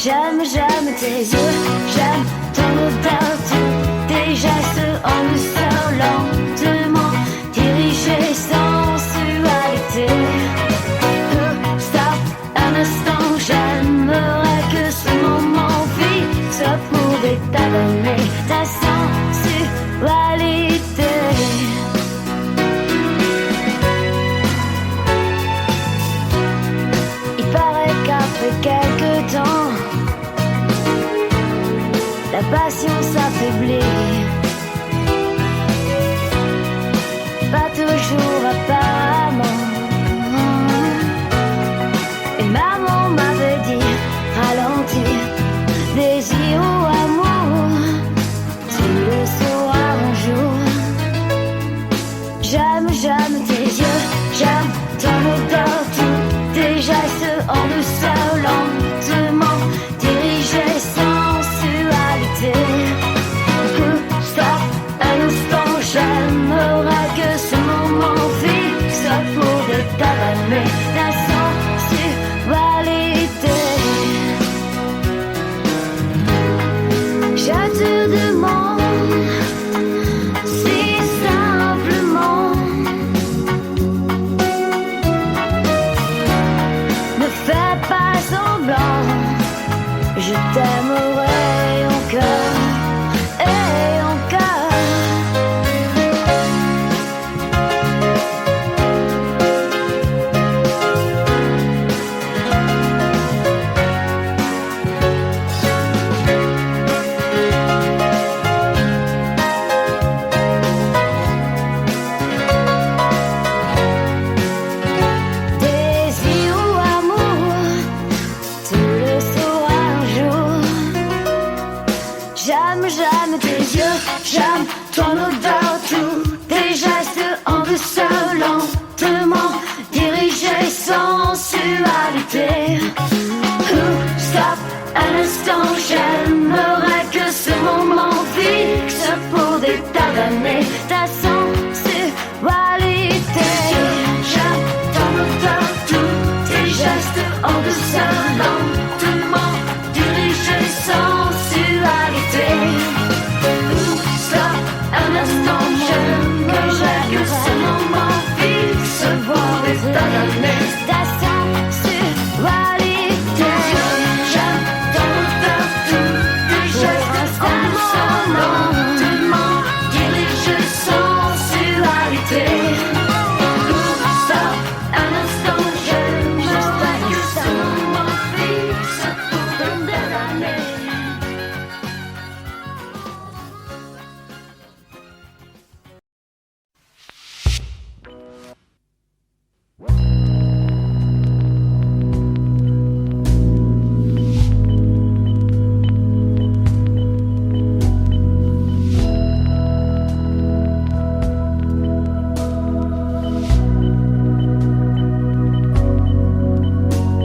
J'aime, j'aime tes yeux, j'aime ton odeur, tes gestes en douceur, lentement dirigés, sensualité. Stop un instant, j'aimerais que ce moment fixe pouvait t'amener ta sensualité. Il paraît qu'après quelques temps, la passion s'affaiblit, pas toujours apparemment. Et maman m'avait dit, ralentir, désir ou amour, tu le sauras un jour. J'aime, j'aime tes yeux, j'aime ton odeur, tous tes gestes en douceur, lentement dirigés, sensualité. Stop un instant, j'aimerais que ce moment fixe pouvait t'avaler ta sensualité. Je te demande si simplement, ne fais pas semblant, je t'aimerai encore et encore. Désir ou amour, tu le sauras un jour. J'aime, j'aime tes yeux, j'aime ton odeur, tous tes gestes en douceur, lentement dirigés, sensualité. Stop un instant, j'aimerais que ce moment fixe pouvait t'amener ta sensualité. J'aime ton odeur, tous tes gestes en douceur, lentement dirigés, sensualité. Stop un instant, j'aimerais que ce moment fixe pouvait t'amener ta sensualité. J'aime ton odeur, tous tes gestes en douceur, lentement dirigés, sensualité. Stop un instant, j'aimerais que ce moment fixe pouvait t'amener.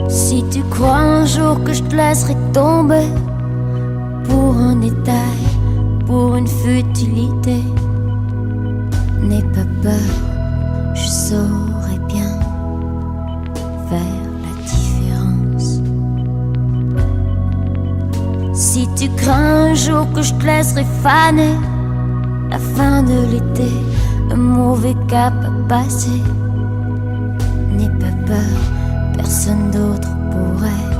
Si tu crois un jour que je te laisserai tomber pour un détail, pour une futilité, n'aie pas peur, je saurai bien faire la différence. Si tu crains un jour que je te laisserai faner, la fin de l'été, un mauvais cap à passer, n'aie pas peur, personne d'autre pourrait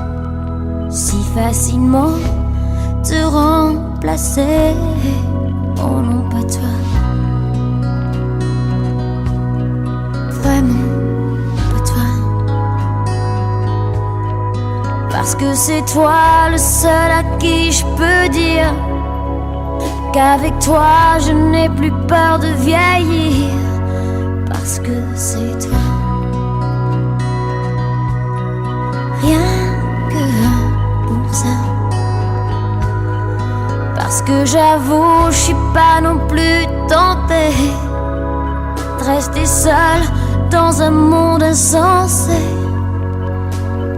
si facilement te remplacer. Oh non, pas toi, vraiment pas toi, parce que c'est toi le seul à qui je peux dire qu'avec toi je n'ai plus peur de vieillir, parce que c'est toi. Rien que pour ça, parce que j'avoue, je suis pas non plus tentée de rester seule dans un monde insensé.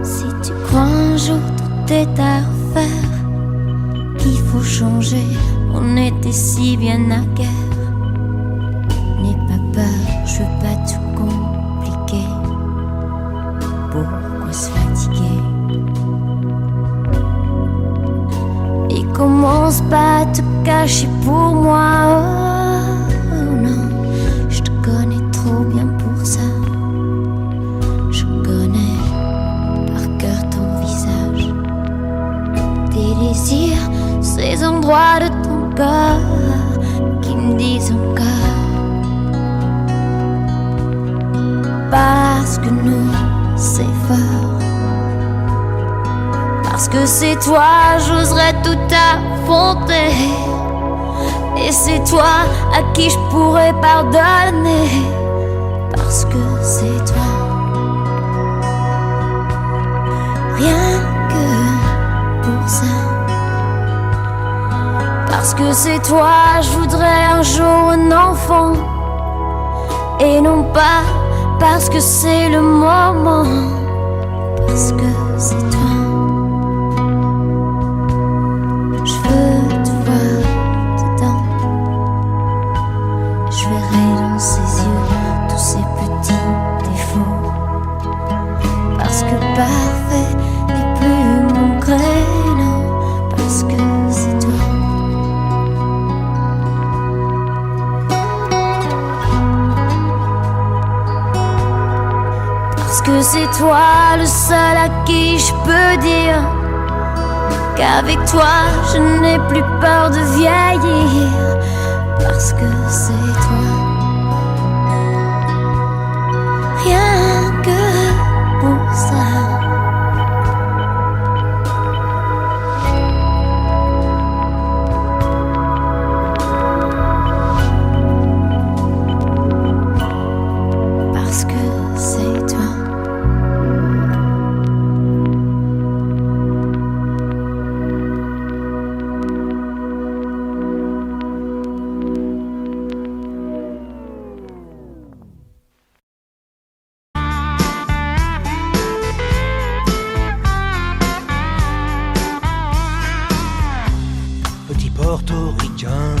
Si tu crois un jour tout est à refaire, qu'il faut changer, on était si bien à guerre. N'aie pas peur, je veux pas tout compliquer. Pourquoi se fatiguer? qui commence pas à te cacher pour moi. Oh non, je te connais trop bien pour ça. Je connais par cœur ton visage, tes désirs, ces endroits de ton corps qui me disent encore. Parce que nous, c'est fort. Parce que c'est toi, j'oserais tout affronter. Et c'est toi à qui je pourrais pardonner. Parce que c'est toi. Rien que pour ça. Parce que c'est toi, je voudrais un jour un enfant. Et non pas parce que c'est le moment, parce que c'est toi. Je veux te voir dedans. Je verrai dans ses yeux tous ces petits défauts. Parce que parfait n'est plus mon créneau. Parce que c'est toi. Parce que c'est toi le seul à qui je peux dire qu'avec toi je n'ai plus peur de vieillir. Parce que c'est toi. Rien que pour ça. Parce que c'est toi. Petit portoricain,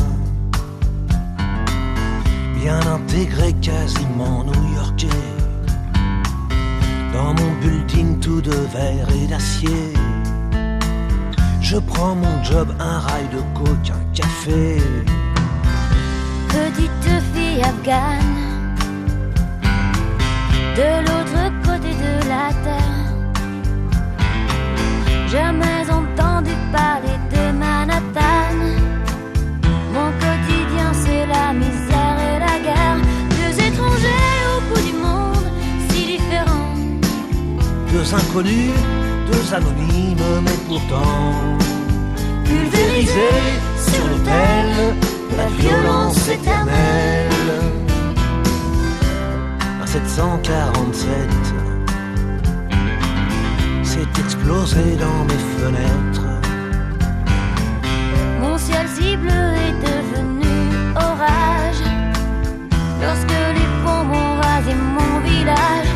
bien intégré, quasiment new-yorkais. Dans mon building tout de verre et d'acier, je prends mon job, un rail de coke, un café. Petite fille afghane, de l'autre côté de la terre. Jamais entendu parler de Manhattan. Mon quotidien c'est la misère et la guerre. Deux étrangers au bout du monde, si différents. Deux inconnus, deux anonymes, mais pourtant pulvérisés sur l'autel de la violence éternelle. Un 747 s'est explosé dans mes fenêtres. Mon ciel si bleu est devenu orage lorsque les bombes ont rasé mon village.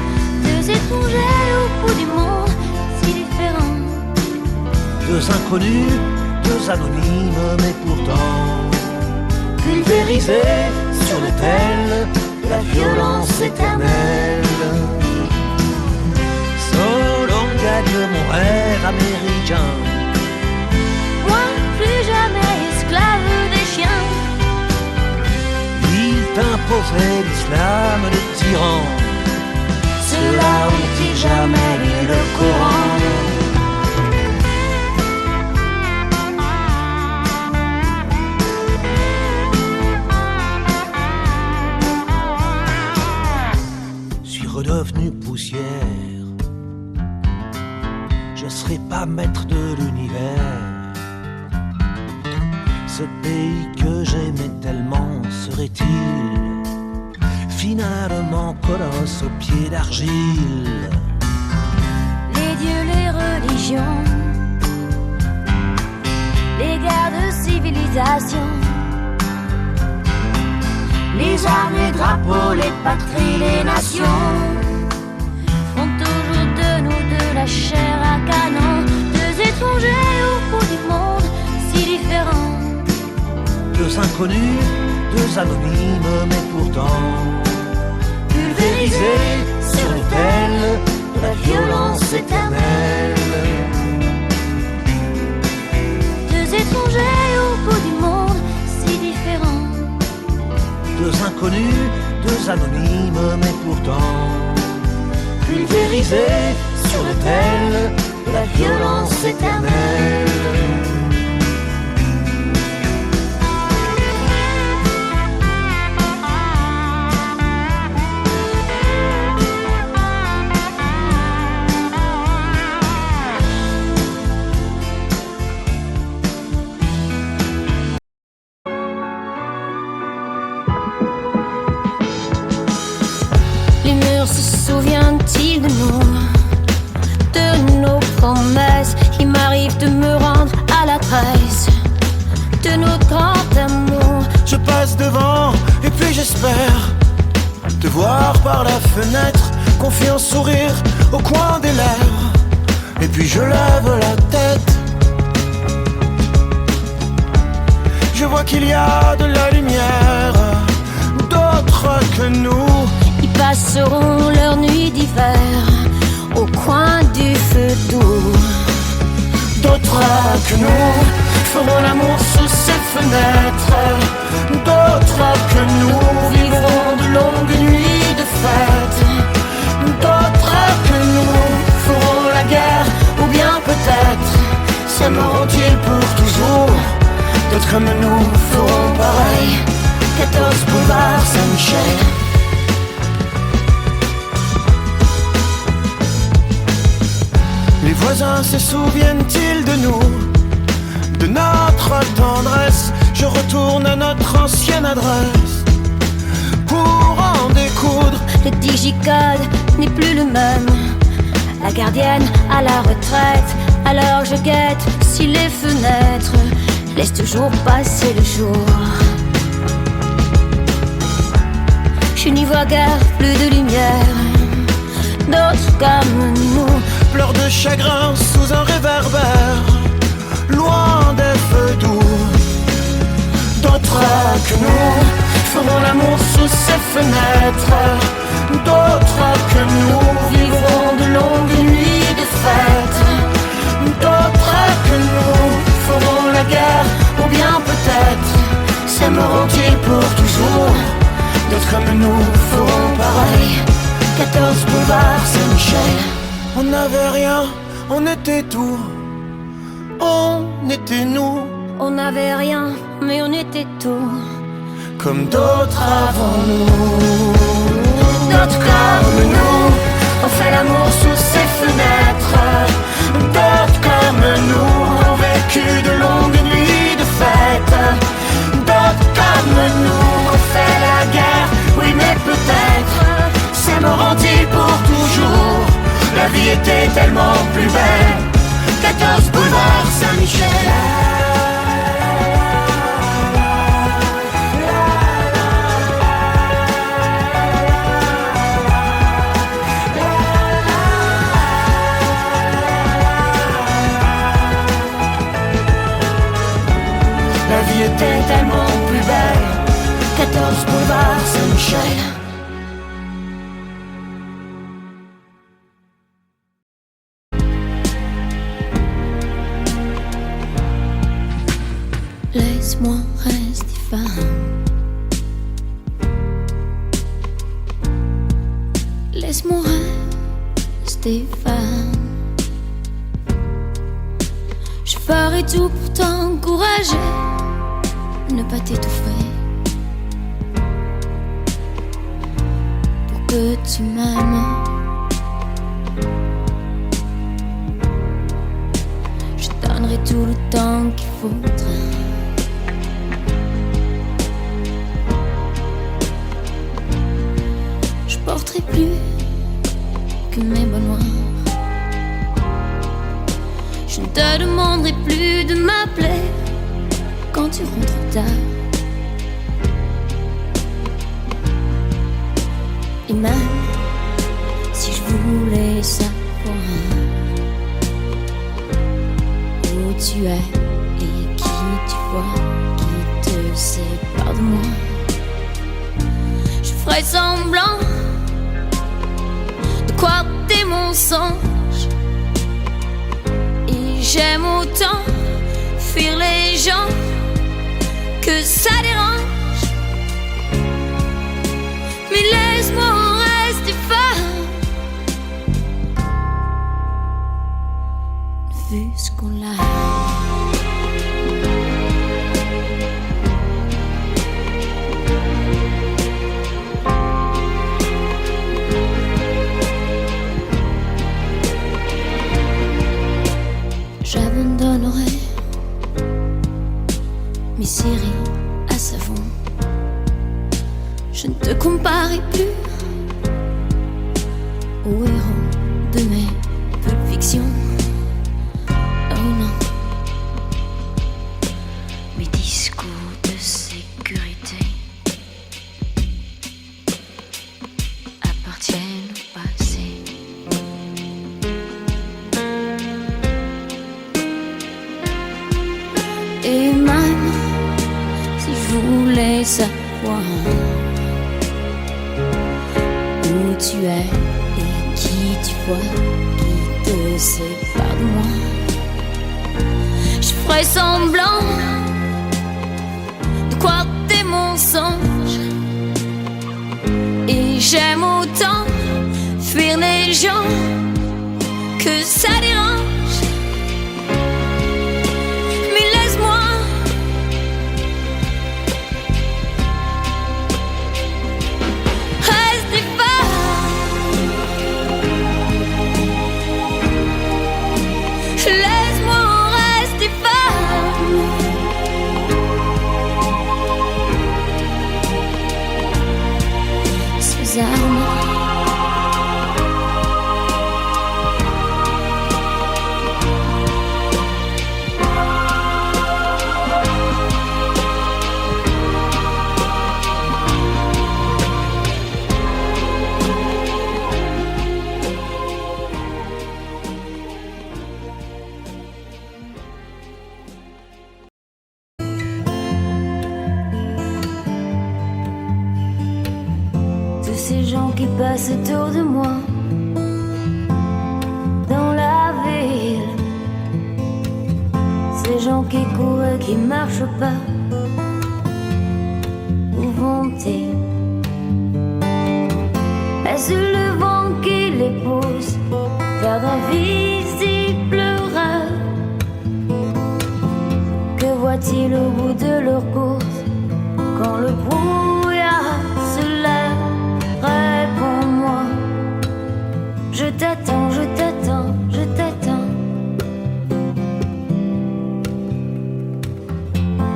Deux étrangers au bout du monde, si différents. Deux inconnus, deux anonymes, mais pourtant pulvérisés sur l'autel de la violence éternelle. Solon gagne mon rêve américain. Moi, plus jamais esclave des chiens. Il t'imposait l'islam des tyrans. Ceux-là ont-ils jamais lu le Coran? Suis redevenu poussière. Je serai pas maître de l'univers. Ce pays que j'aimais tellement serait-il finalement colosse aux pieds d'argile? Les dieux, les religions, les guerres de civilisation, les armes, les drapeaux, les patries, les nations font toujours de nous de la chair à canon. Deux étrangers au bout du monde, si différents. Deux inconnus, deux anonymes, mais pourtant pulvérisés sur l'autel de la violence éternelle. Deux étrangers inconnus, deux anonymes mais pourtant pulvérisés sur l'autel de la violence éternelle. Les murs se souviennent-ils de nous, de nos promesses? Il m'arrive de me rendre à l'adresse de notre grand amour. Je passe devant et puis j'espère te voir par la fenêtre, confiant sourire au coin des lèvres. Et puis je lève la tête, je vois qu'il y a de la lumière, d'autres que nous. Ils passeront leur nuit d'hiver au coin du feu doux. D'autres que nous feront l'amour sous ces fenêtres. D'autres que nous vivront de longues nuits de fête. D'autres que nous feront la guerre, ou bien peut-être s'aimeront-ils pour toujours. D'autres comme nous feront pareil. 14 boulevard Saint-Michel. Les voisins se souviennent-ils de nous, de notre tendresse? Je retourne à notre ancienne adresse pour en découdre. Le digicode n'est plus le même, la gardienne à la retraite. Alors je guette si les fenêtres laissent toujours passer le jour. Je n'y vois guère plus de lumière. D'autres comme nous pleurent de chagrin sous un réverbère, loin des feux doux. D'autres que nous feront l'amour sous ces fenêtres. D'autres que nous vivront de longues nuits de fête. D'autres que nous feront la guerre, ou bien peut-être s'aimeront-ils pour toujours. D'autres comme nous feront pareil. 14 boulevard Saint-Michel. On n'avait rien, on était tout. On était nous. On n'avait rien, mais on était tout. Comme d'autres avant nous. D'autres comme nous ont fait l'amour sous ces fenêtres. D'autres comme nous ont vécu de longues nuits de fête. D'autres comme nous ont fait la guerre. Oui mais peut-être s'aimeront-ils pour toujours. La vie était tellement plus belle. 14 boulevard Saint-Michel. La vie était tellement plus belle. 14 boulevard Saint-Michel. Laisse-moi rester femme. Laisse-moi rester femme. Je ferai tout pour t'encourager, ne pas t'étouffer, pour que tu m'aimes. Je donnerai tout le temps qu'il faudra. Je porterai plus que mes bas noirs. Je ne te demanderai plus de m'appeler quand tu rentres tard. Et même si je voulais savoir où tu es et qui tu vois, qui te sépare de moi, je ferai semblant de croire tes mensonges. Et j'aime autant fuir les gens que ça dérange. qu'on l'a. J'abandonnerai mes séries à savon. Je ne te comparerai plus au héros de mes Pulp Fiction. Oh non. Mes discours de sécurité appartiennent au passé. Et même si je voulais savoir où tu es et qui tu vois, qui te sépare de moi, je ferais semblant de croire tes mensonges. Et j'aime autant fuir les gens que ça dérange. Ces gens qui passent autour de moi dans la ville, ces gens qui courent et qui marchent pas, où vont-ils? Est-ce le vent qui les pousse vers d'invisibles rêves? Que voient-ils au bout de leur course quand le brouillard se lève? Réponds-moi, je t'attends, je t'attends, je t'attends.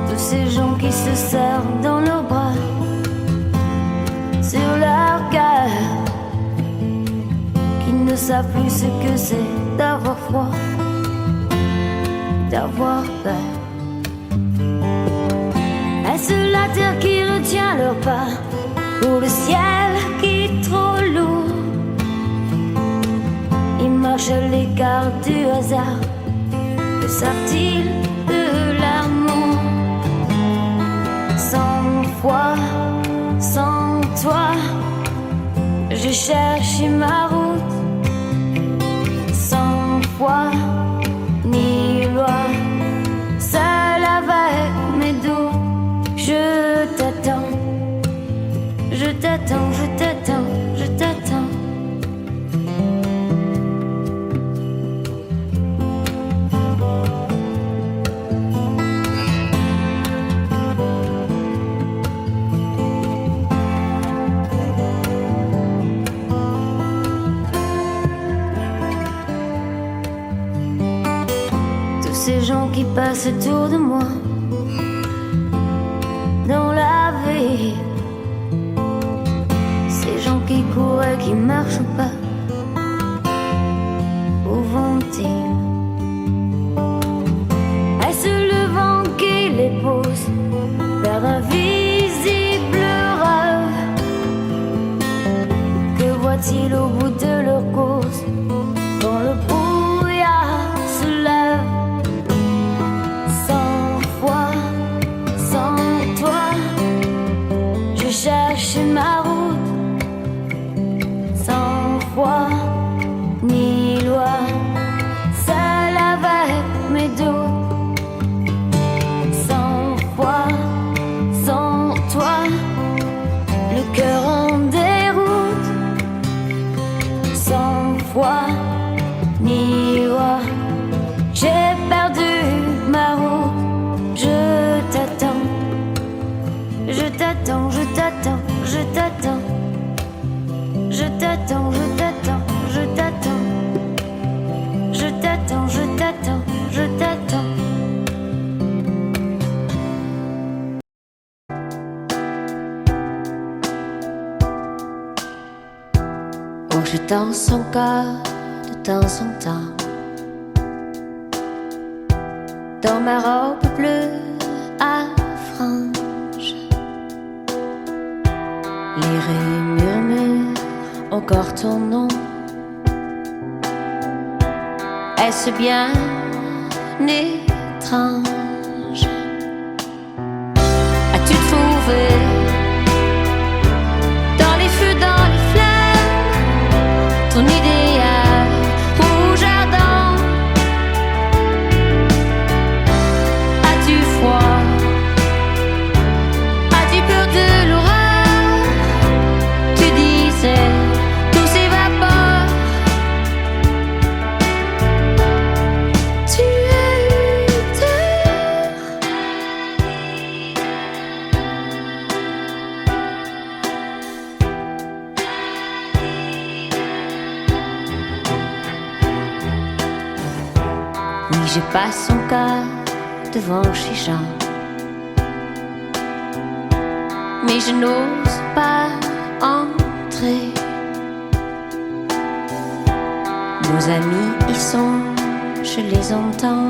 Tous ces gens qui se serrent dans leurs bras, sur leur cœur, qui ne savent plus ce que c'est d'avoir froid, d'avoir peur. Est-ce la terre qui retient leur pas, ou le ciel qui est trop lourd? Ils marchent à l'écart du hasard. Que savent-ils de l'amour? Sans foi, sans toi, je cherche ma route. Sans foi ni loi, seul avec mes doutes, je t'attends. Je t'attends, je t'attends, je t'attends. Tous ces gens qui passent autour de moi dans la ville, ces gens qui courent et qui marchent pas, où vont-ils? Est-ce le vent qui les pousse vers d'invisibles rêves? Que voient-ils au bout de leur course quand le brouillard se lève? Sans foi, sans toi, je cherche ma route. Sans foi je t'attends. Je t'attends, je t'attends, je t'attends. Je t'attends, je t'attends, je t'attends. Oh, je danse encore de temps en temps dans ma robe bleue à franges. Les rues murmurent encore ton nom. Est-ce bien étrange? As-tu trouvé dans les feux, dans les flammes, ton idéal rouge ardent? As-tu froid? As-tu peur de l'orage? Tu disais tout s'évapore. Tu as eu tort. Oui, je passe encore devant chez Jean, mais je n'ose pas entrer. Nos amis y sont, je les entends.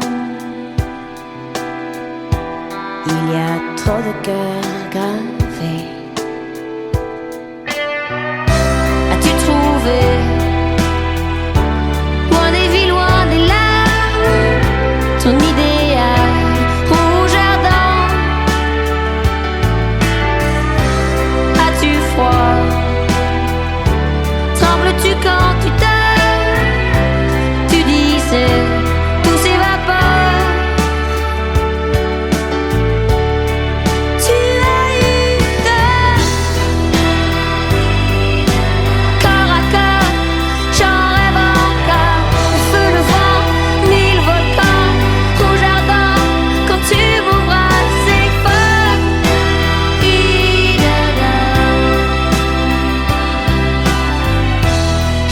Il y a trop de cœurs gravés. As-tu trouvé loin des villes, loin des larmes, ton idéal rouge ardent? As-tu froid? Trembles-tu quand tu dors? Tu disais tout s'évapore. Tu as eu tort. Corps à corps, j'en rêve encore. Le feu, le vent, mille volcans, rouge ardent. Quand tu m'embrasses, c'est fort.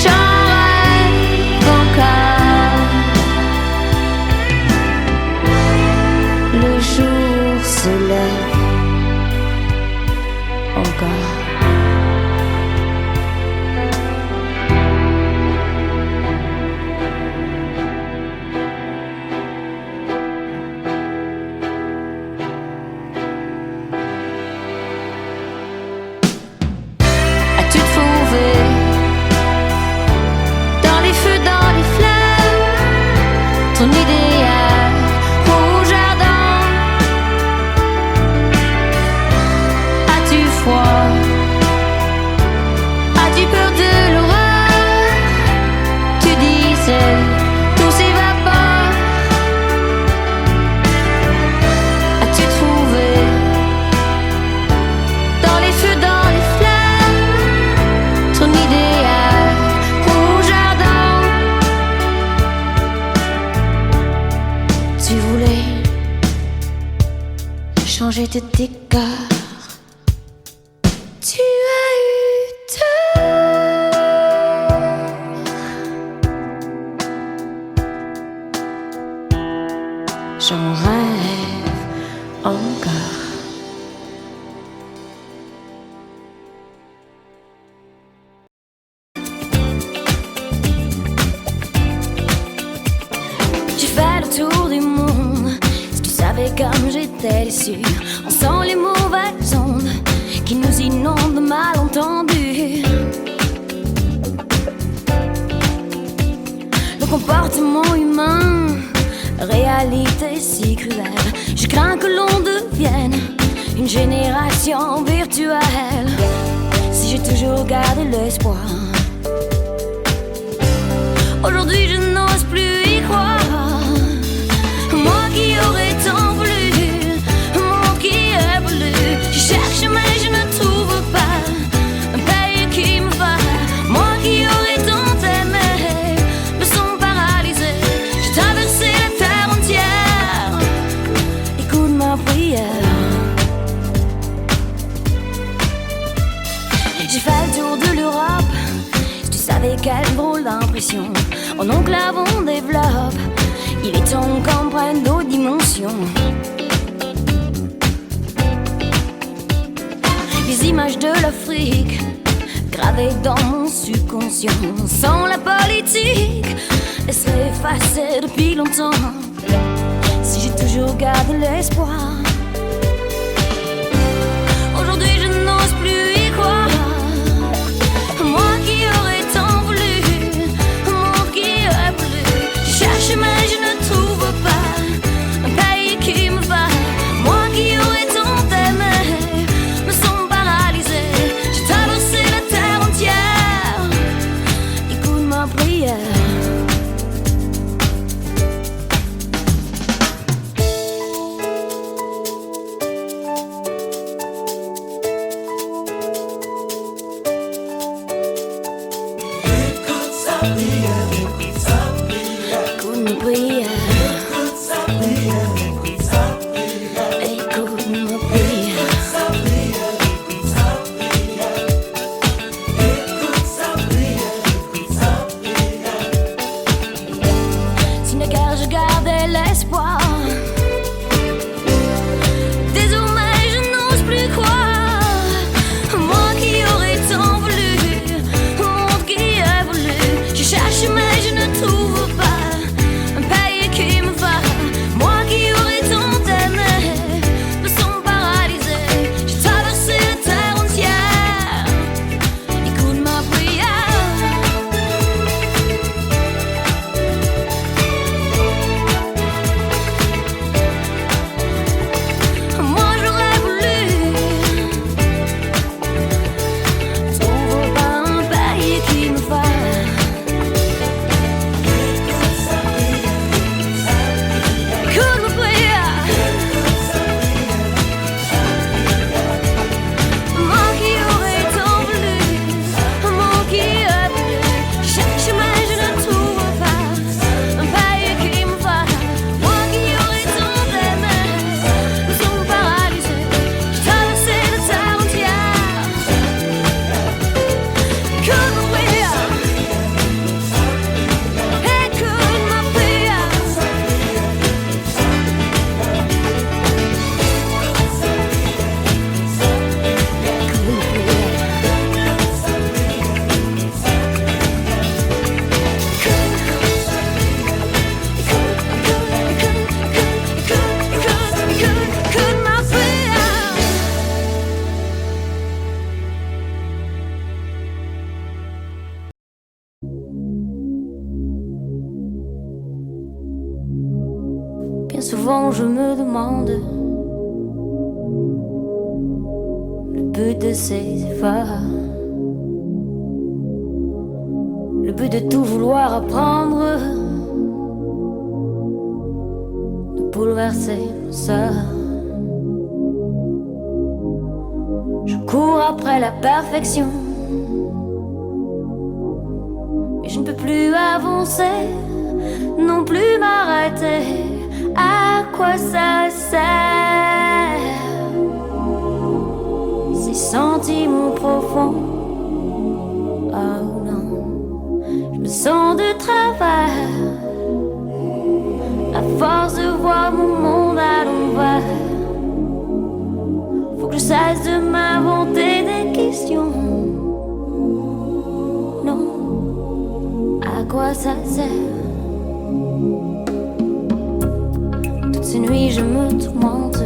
J'en rêve encore. Le jour se lève encore. As-tu trouvé dans les feux, dans les flammes, ton idéal rouge ardent? As-tu froid? As-tu peur de l'orage? Tu disais tout s'évapore. As-tu trouvé dans les feux, dans les flammes, ton idéal rouge ardent? Tu voulais changer de décor. Tu as eu tort. J'en rêve encore. J'ai fait le tour du monde. Si tu savais comme j'étais déçue, on sent les mauvaises ondes qui nous inondent de malentendus. Le comportement humain, réalité si cruelle. Je crains que l'on devienne une génération virtuelle. Si j'ai toujours gardé l'espoir, aujourd'hui je n'ose plus y croire. Moi qui aurais tant voulu, moi qui ai voulu. Je cherche mais je ne trouve pas un pays qui me va. Moi qui aurais tant aimé, me sens paralysé. J'ai traversé la terre entière. Écoute ma prière. quelle drôle d'impression. Oh non, que l'avant développe. Il est temps qu'on prenne d'autres dimensions. Les images de l'Afrique gravées dans mon subconscient. Sans la politique, elles seraient effacées depuis longtemps. Si j'ai toujours gardé l'espoir, aujourd'hui je n'ose plus y croire. Moi qui aurais tant voulu, moi qui aurais voulu. Je cherche mais je ne trouve pas un pays qui me va. Moi qui aurais tant aimé, me sens paralysée. J'ai traversé la terre entière. Écoute ma prière. Souvent je me demande le but de ces efforts, le but de tout vouloir apprendre, de bouleverser mon sort. Je cours après la perfection, mais je ne peux plus avancer, non plus m'arrêter. À quoi ça sert? Ces sentiments profonds, oh non, je me sens de travers à force de voir mon monde à l'envers. Faut que je cesse de m'inventer des questions. Non, à quoi ça sert? Ces nuits je me tourmente,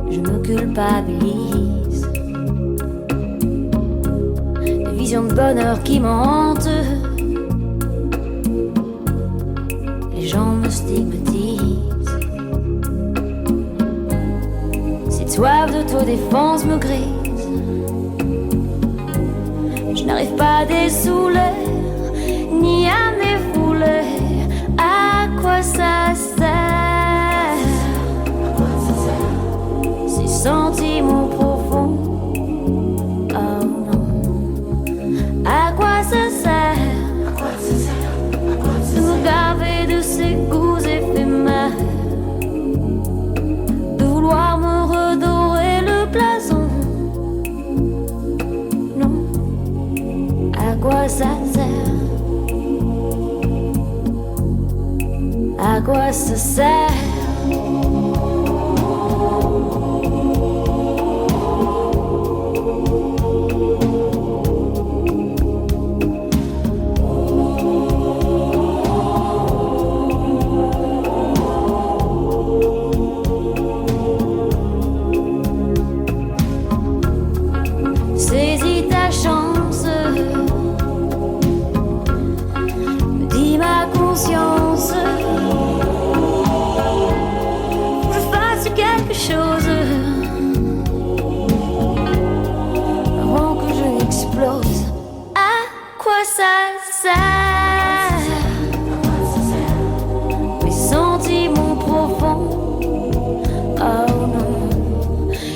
je me culpabilise. Des visions de bonheur qui me hantent, les gens me stigmatisent. Cette soif d'autodéfense me grise, je n'arrive pas à dessouler, ni à m'effouler. À quoi ça sert? Ces sentiments profonds, oh non. À quoi ça sert? De me gaver de ces goûts éphémères, de vouloir me redorer le blason. Non, À quoi ça sert? Saisis ta chance, me dit ma conscience. Faut que je fasse quelque chose avant que je n'explose. À quoi ça sert? Mes sentiments profonds. Oh non,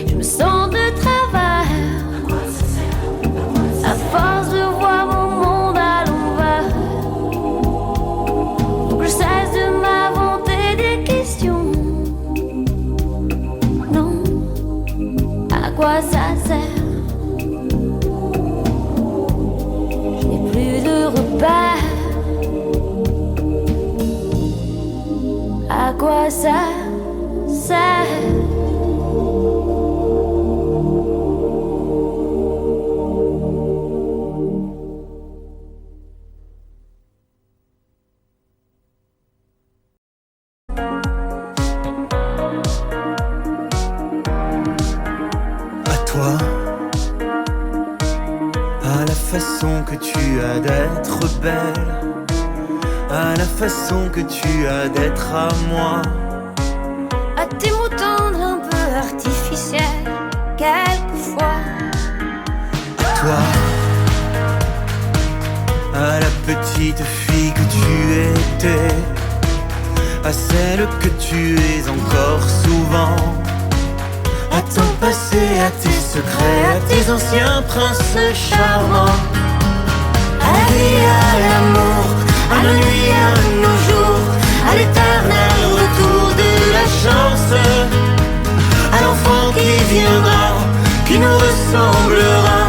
je me sens de travers. À force de voir mon monde à l'envers, faut que je cesse de m'inventer des questions. Non, à quoi ça sert? Je n'ai plus de repères. À quoi ça sert? À la façon que tu as d'être belle, à la façon que tu as d'être à moi, À tes mots tendres un peu artificiels, quelquefois. à toi, à la petite fille que tu étais, à celle que tu es encore souvent, à ton passé, à tes secrets, à tes anciens princes charmants, À la vie, à l'amour, à nos nuits, à nos jours, à l'éternel retour de la chance, à l'enfant qui viendra, qui nous ressemblera,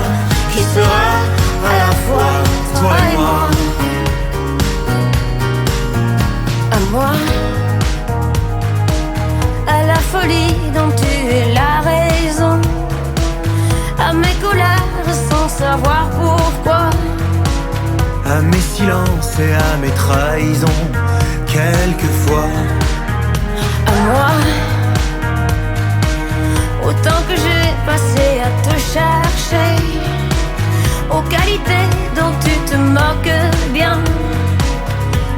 qui sera à la fois toi et moi. à moi, à la folie dont tu es la raison, à mes colères sans savoir pourquoi, À mes silences et à mes trahisons, quelquefois. à moi, autant que j'ai passé à te chercher, aux qualités dont tu te moques bien,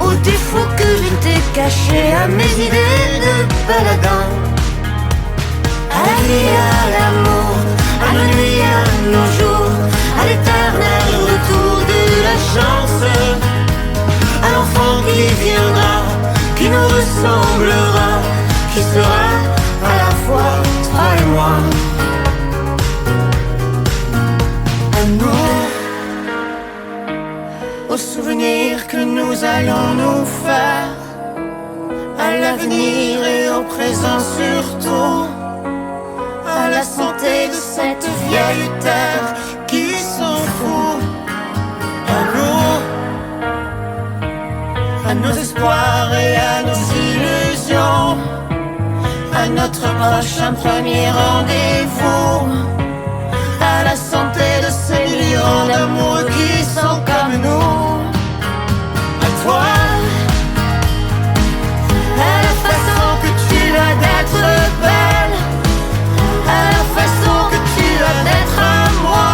aux défauts que je t'ai cachés, à mes idées de baladin, à la vie, à l'amour, à nos nuits, à nos jours, à l'éternel retour de la chance, À l'enfant qui viendra, qui nous ressemblera, qui sera à la fois toi et moi. À nous, aux souvenirs que nous allons nous faire, à l'avenir et au présent surtout, à la santé de cette vieille terre qui s'en fout. À nous, à nos espoirs et à nos illusions, à notre prochain premier rendez-vous, à la santé de ces millions d'amour qui sont comme nous. À toi, à la façon que tu as d'être belle, à la façon que tu as d'être à moi,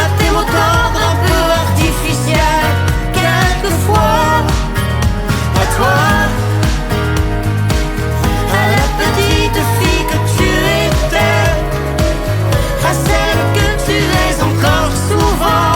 à tes mots tendres un peu artificiels, quelquefois. À toi, à la petite fille que tu étais, à celle que tu es encore souvent,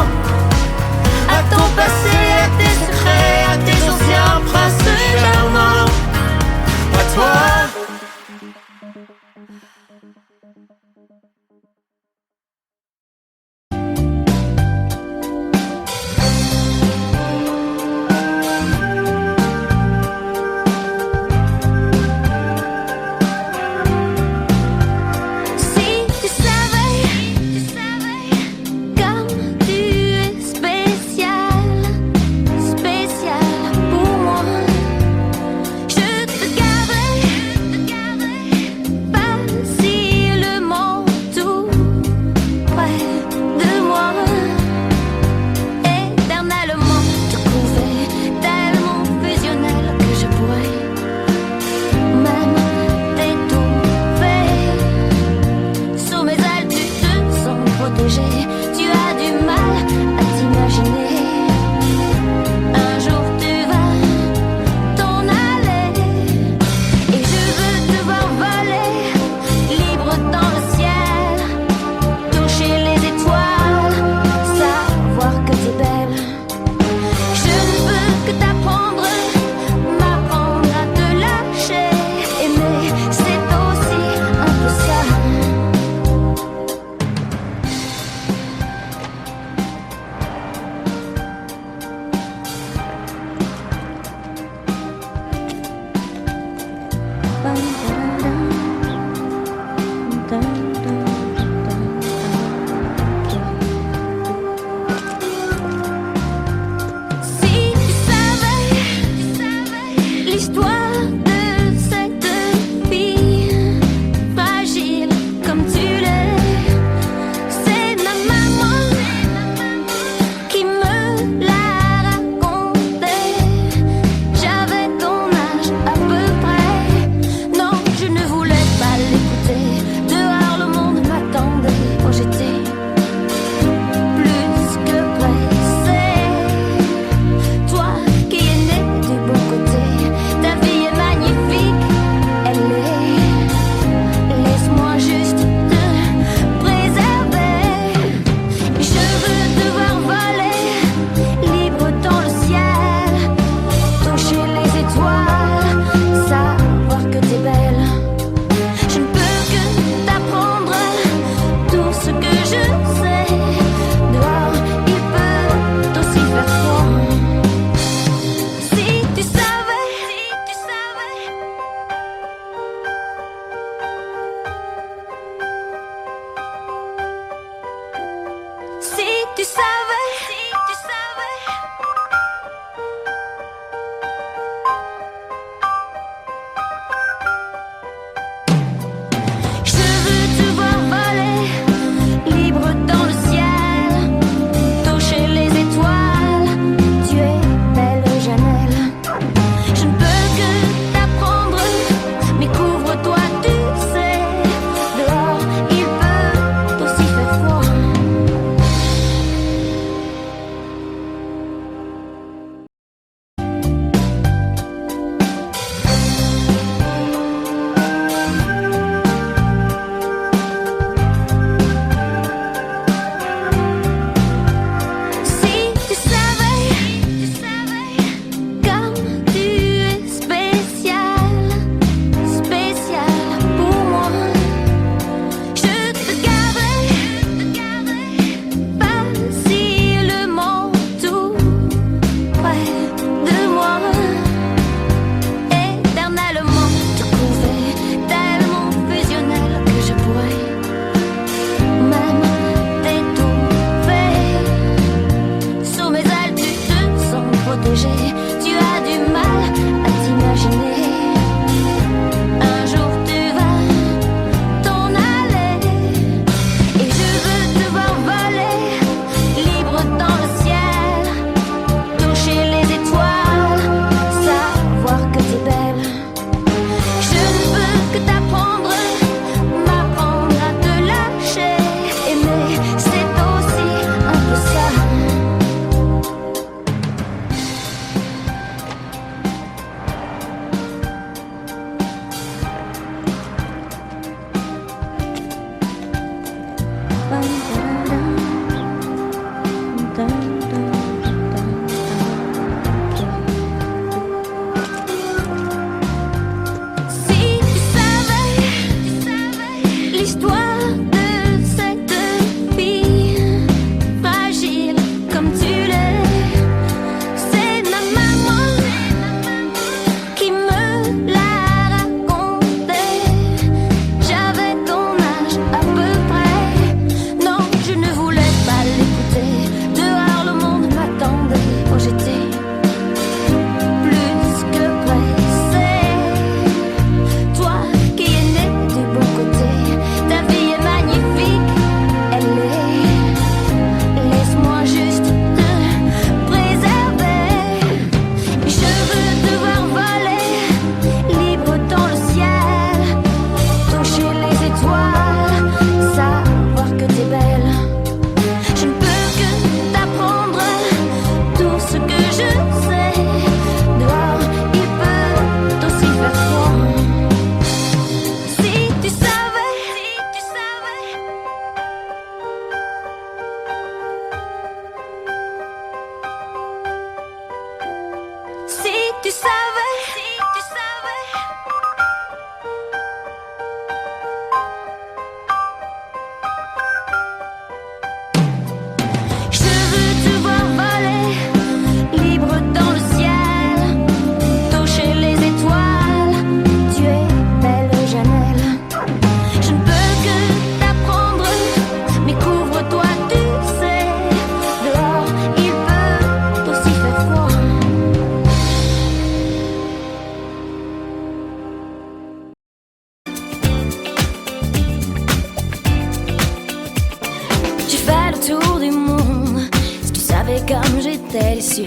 t'es déçu.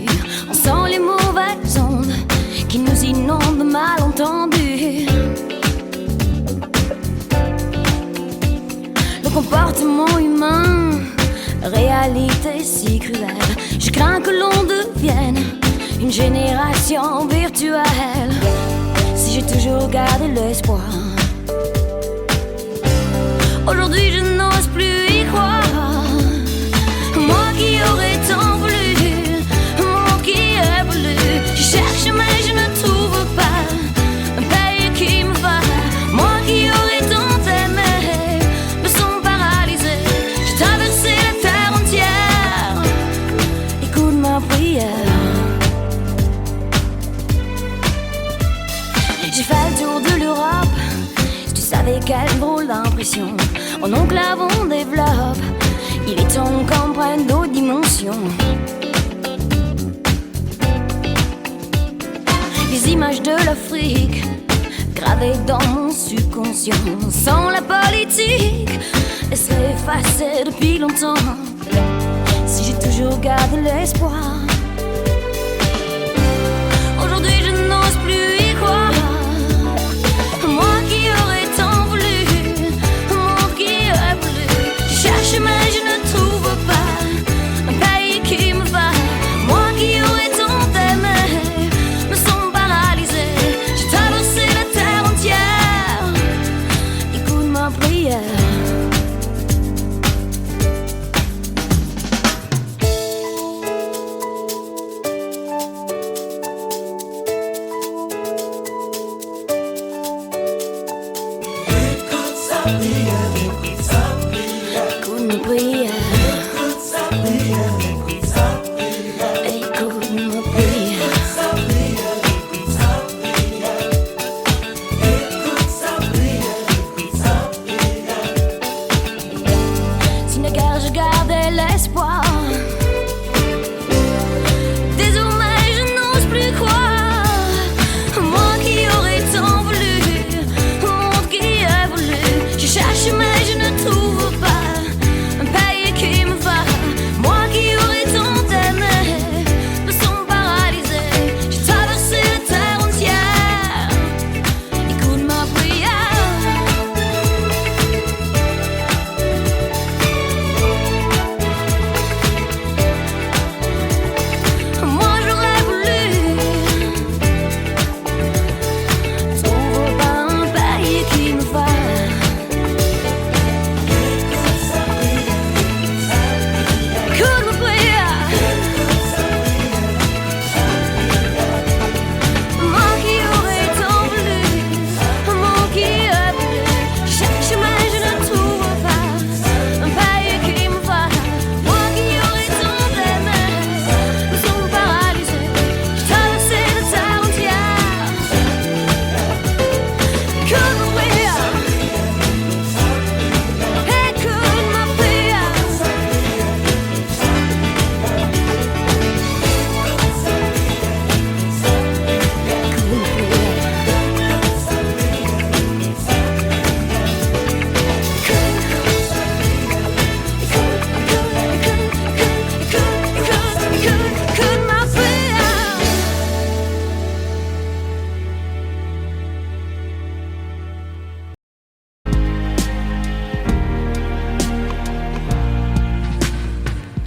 On sent les mauvaises ondes qui nous inondent de malentendus. Le comportement humain, réalité si cruelle. Je crains que l'on devienne une génération virtuelle. Si j'ai toujours gardé l'espoir, aujourd'hui je n'ose plus y croire. Moi qui aurais tant voulu, moi qui évolue. Je cherche mais je ne trouve pas un pays qui me va. Moi qui aurais tant aimé, me sens paralysé. J'ai traversé la terre entière, écoute ma prière. J'ai fait le tour de l'Europe, si tu savais quelle drôle d'impression en enclavant développe. Il est temps qu'on prenne d'autres dimensions. Les images de l'Afrique gravées dans mon subconscient. Sans la politique, elles seraient effacées depuis longtemps. Si j'ai toujours gardé l'espoir, aujourd'hui je n'ose plus y croire. Moi qui aurais tant voulu, moi qui ai voulu. Je cherche mais je ne trouve pas un pays qui me va. Moi qui aurais tant aimé, me sens paralysé. J'ai traversé la terre entière, écoute ma prière.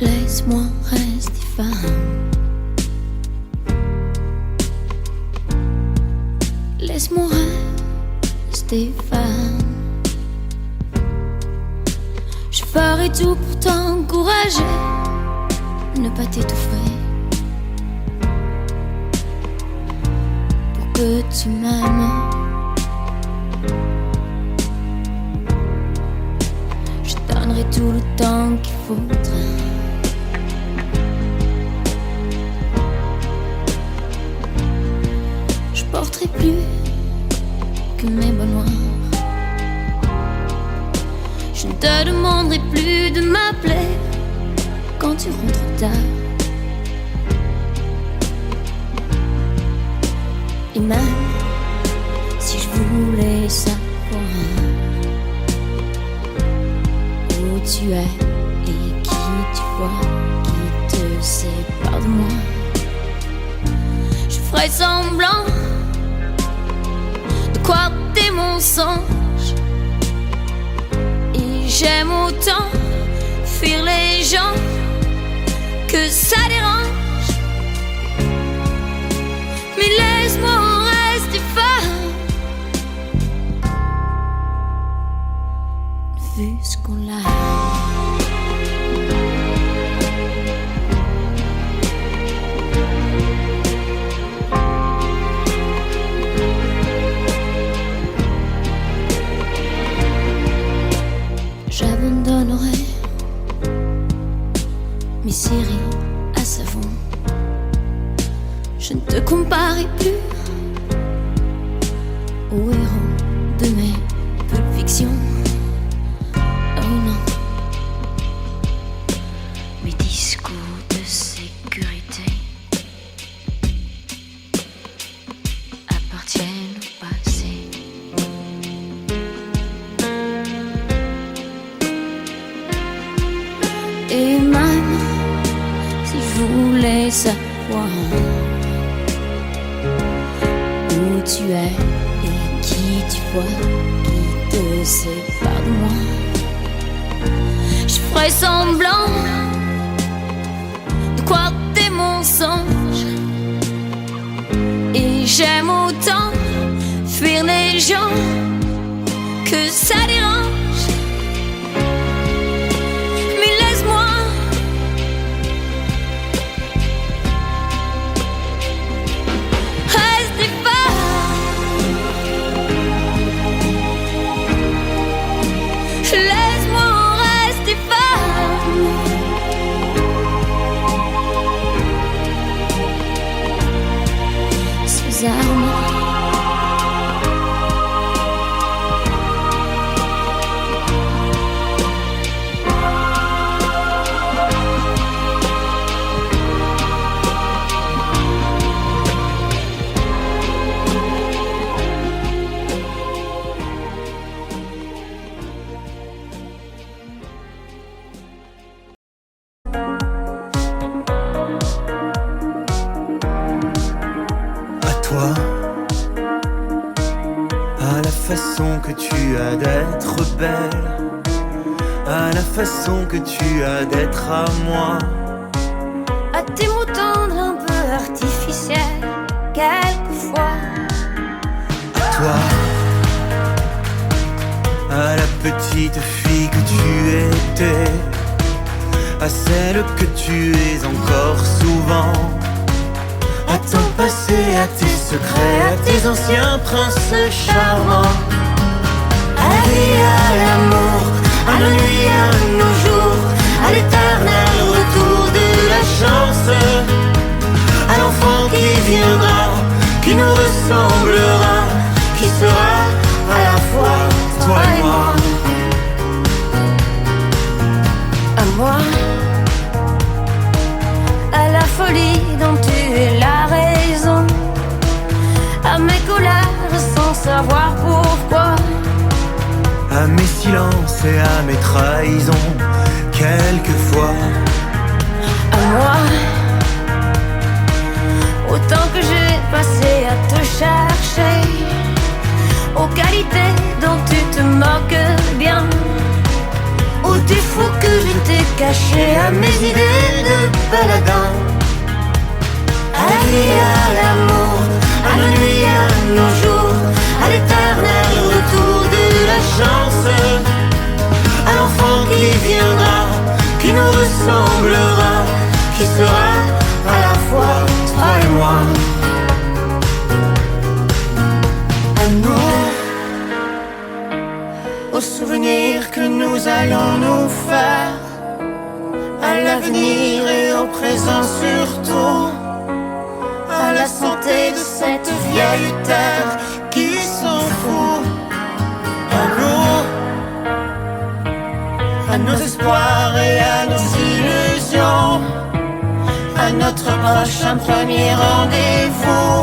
Laisse-moi rester femme. Laisse-moi rester femme. Je ferai tout pour t'encourager, ne pas t'étouffer, pour que tu m'aimes. Je donnerai tout le temps qu'il faudra. Je porterai plus que mes bas noirs. Je ne te demanderai plus de m'appeler quand tu rentres tard. Et même si je voulais savoir où tu es et qui tu vois, qui te sépare de moi. Je ferai semblant de croire tes mensonges. Et j'aime autant fuir les gens que ça dérange. Mais laisse-moi rester fort, vu ce qu'on a. J'abandonnerai mes séries à savon. Je ne te comparerai plus au héros de mes Pulp Fiction. Oh non, mes discours de sécurité appartiennent au passé. Et même si je voulais savoir où tu es et qui tu vois, qui te sépare de moi, je ferai semblant de croire tes mensonges. Et j'aime autant fuir les gens que ça dérange. Toi, à la façon que tu as d'être belle, à la façon que tu as d'être à moi, à tes mots tendres un peu artificiels, quelquefois. À toi, à la petite fille que tu étais, à celle que tu es encore souvent, à ton passé, à tes secrets, à tes anciens princes charmants, À la vie, à l'amour, à nos nuits, à nos jours, à l'éternel retour de la chance, à l'enfant qui viendra, qui nous ressemblera, qui sera à la fois toi et moi. À moi, à la folie dont tu es la raison, à mes colères sans savoir pourquoi, à mes silences et à mes trahisons, quelquefois. à moi, autant que j'ai passé à te chercher, aux qualités dont tu te moques bien, aux défauts que je t'ai cachés, à mes idées de baladin. À la vie, à l'amour, à nos nuits, à nos jours, à l'éternel retour de la chance, À l'enfant qui viendra, qui nous ressemblera, qui sera à la fois toi et moi. À nous, aux souvenirs que nous allons nous faire, à l'avenir et au présent surtout, à la santé de cette vieille terre qui s'en fout. À nous, à nos espoirs et à nos illusions, à notre prochain premier rendez-vous.